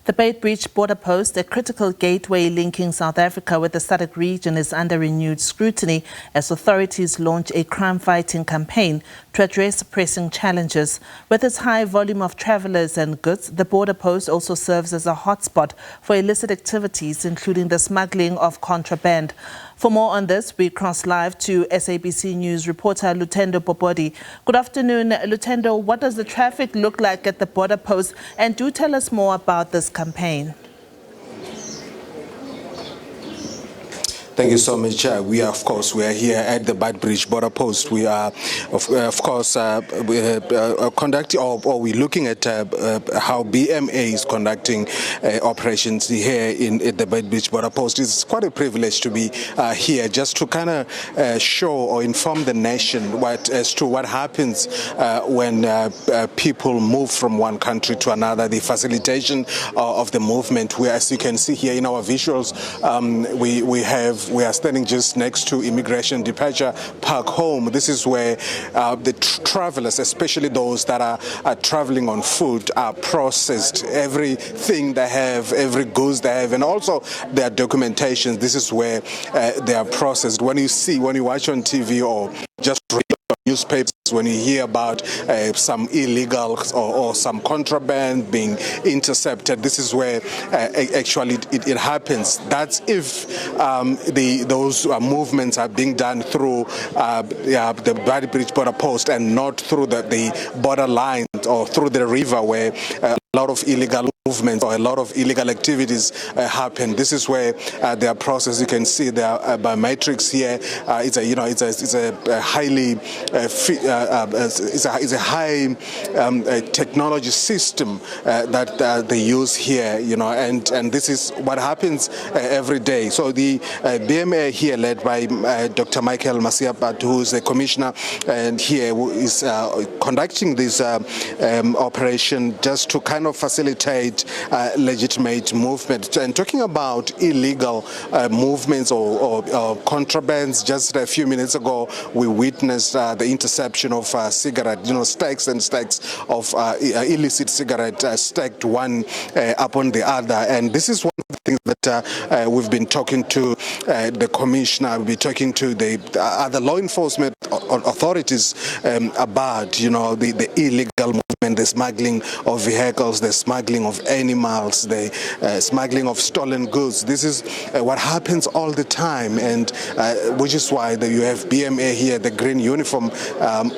The Beitbridge border post, a critical gateway linking South Africa with the SADC region, is under renewed scrutiny as authorities launch a crime-fighting campaign to address pressing challenges. With its high volume of travellers and goods, the border post also serves as a hotspot for illicit activities, including the smuggling of contraband. For more on this, we cross live to SABC News Reporter Lutendo Bobodi. Good afternoon, Lutendo. What does the traffic look like at the border post? And do tell us more about this campaign. Thank you so much. We are here at the Beitbridge border post. We are, conducting, or we're looking at how BMA is conducting operations here at the Beitbridge border post. It's quite a privilege to be here, just to kind of show or inform the nation as to what happens when people move from one country to another. The facilitation of the movement. As you can see here in our visuals, we are standing just next to Immigration Departure Park Home. This is where the travelers, especially those that are traveling on foot, are processed. Everything they have, every goods they have, and also their documentation. This is where they are processed. When you watch on TV or just read newspapers, when you hear about some illegal or some contraband being intercepted, this is where actually it happens. That's if those movements are being done through the Beitbridge border post and not through the border lines or through the river, where a lot of illegal movements or a lot of illegal activities happen. This is where they are processed. You can see there are biometrics here. It's a highly it's a high technology system that they use here, and this is what happens every day. So the BMA here, led by Dr. Michael Masiapat, who is the commissioner, and here who is conducting this operation just to kind of facilitate legitimate movement. And talking about illegal movements or contrabands, just a few minutes ago we witnessed the interception of cigarette, stacks and stacks of illicit cigarette stacked one upon the other. And this is one of the things that we've been talking to the commissioner, we've been talking to the other law enforcement authorities about, the illegal movement, the smuggling of vehicles, the smuggling of animals, the smuggling of stolen goods. This is what happens all the time, and which is why you have BMA here, the green uniform,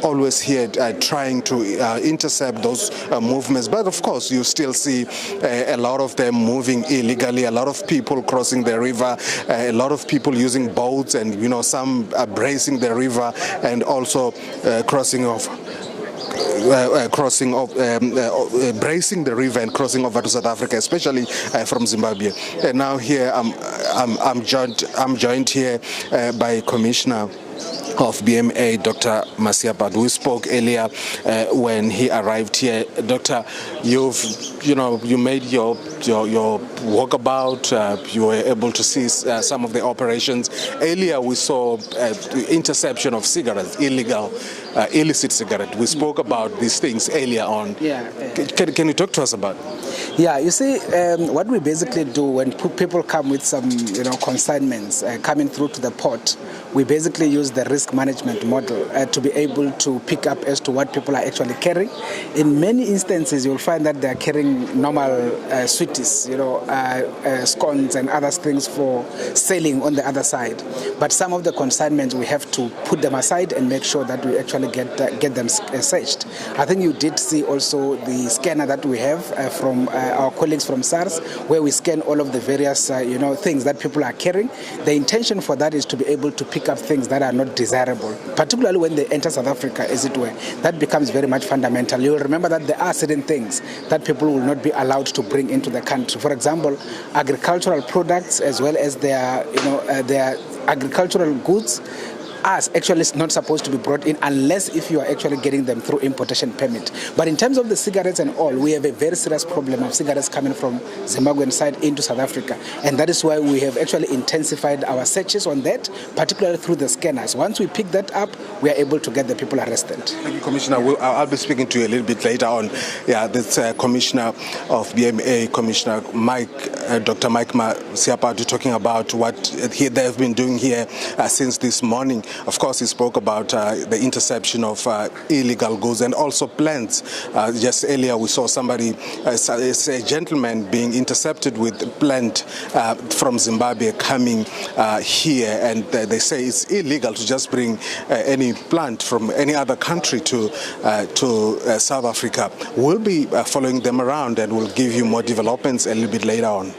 always here trying to intercept those movements. But of course, you still see a lot of them moving illegally, a lot of people crossing the river, a lot of people using boats, and some are bracing the river and also bracing the river and crossing over to South Africa, especially from Zimbabwe. And now here I'm joined here by Commissioner of BMA, Dr. Masiapat. We spoke earlier when he arrived here. Doctor, you made your walkabout. You were able to see some of the operations. Earlier we saw the interception of cigarettes, illicit cigarette. We spoke about these things earlier on. Yeah. Can you talk to us about it? Yeah, you see, what we basically do when people come with some, consignments coming through to the port, we basically use the risk management model to be able to pick up as to what people are actually carrying. In many instances, you'll find that they are carrying normal sweeties, scones and other things for selling on the other side. But some of the consignments, we have to put them aside and make sure that we actually get them searched. I think you did see also the scanner that we have from our colleagues from SARS, where we scan all of the various things that people are carrying. The intention for that is to be able to pick up things that are not desirable, particularly when they enter South Africa, as it were. That becomes very much fundamental. You'll remember that there are certain things that people will not be allowed to bring into the country. For example, agricultural products, as well as their agricultural goods, us, actually it's not supposed to be brought in unless if you are actually getting them through importation permit. But in terms of the cigarettes and all, we have a very serious problem of cigarettes coming from Zimbabwean side into South Africa. And that is why we have actually intensified our searches on that, particularly through the scanners. Once we pick that up, we are able to get the people arrested. Thank you, Commissioner. I'll be speaking to you a little bit later on. Yeah, this Commissioner of BMA, Commissioner Dr. Mike Siapatu, talking about what they have been doing here since this morning. Of course, he spoke about the interception of illegal goods and also plants. Just earlier, we saw somebody, a gentleman, being intercepted with a plant from Zimbabwe coming here, and they say it's illegal to just bring any plant from any other country to South Africa. We'll be following them around and we'll give you more developments a little bit later on.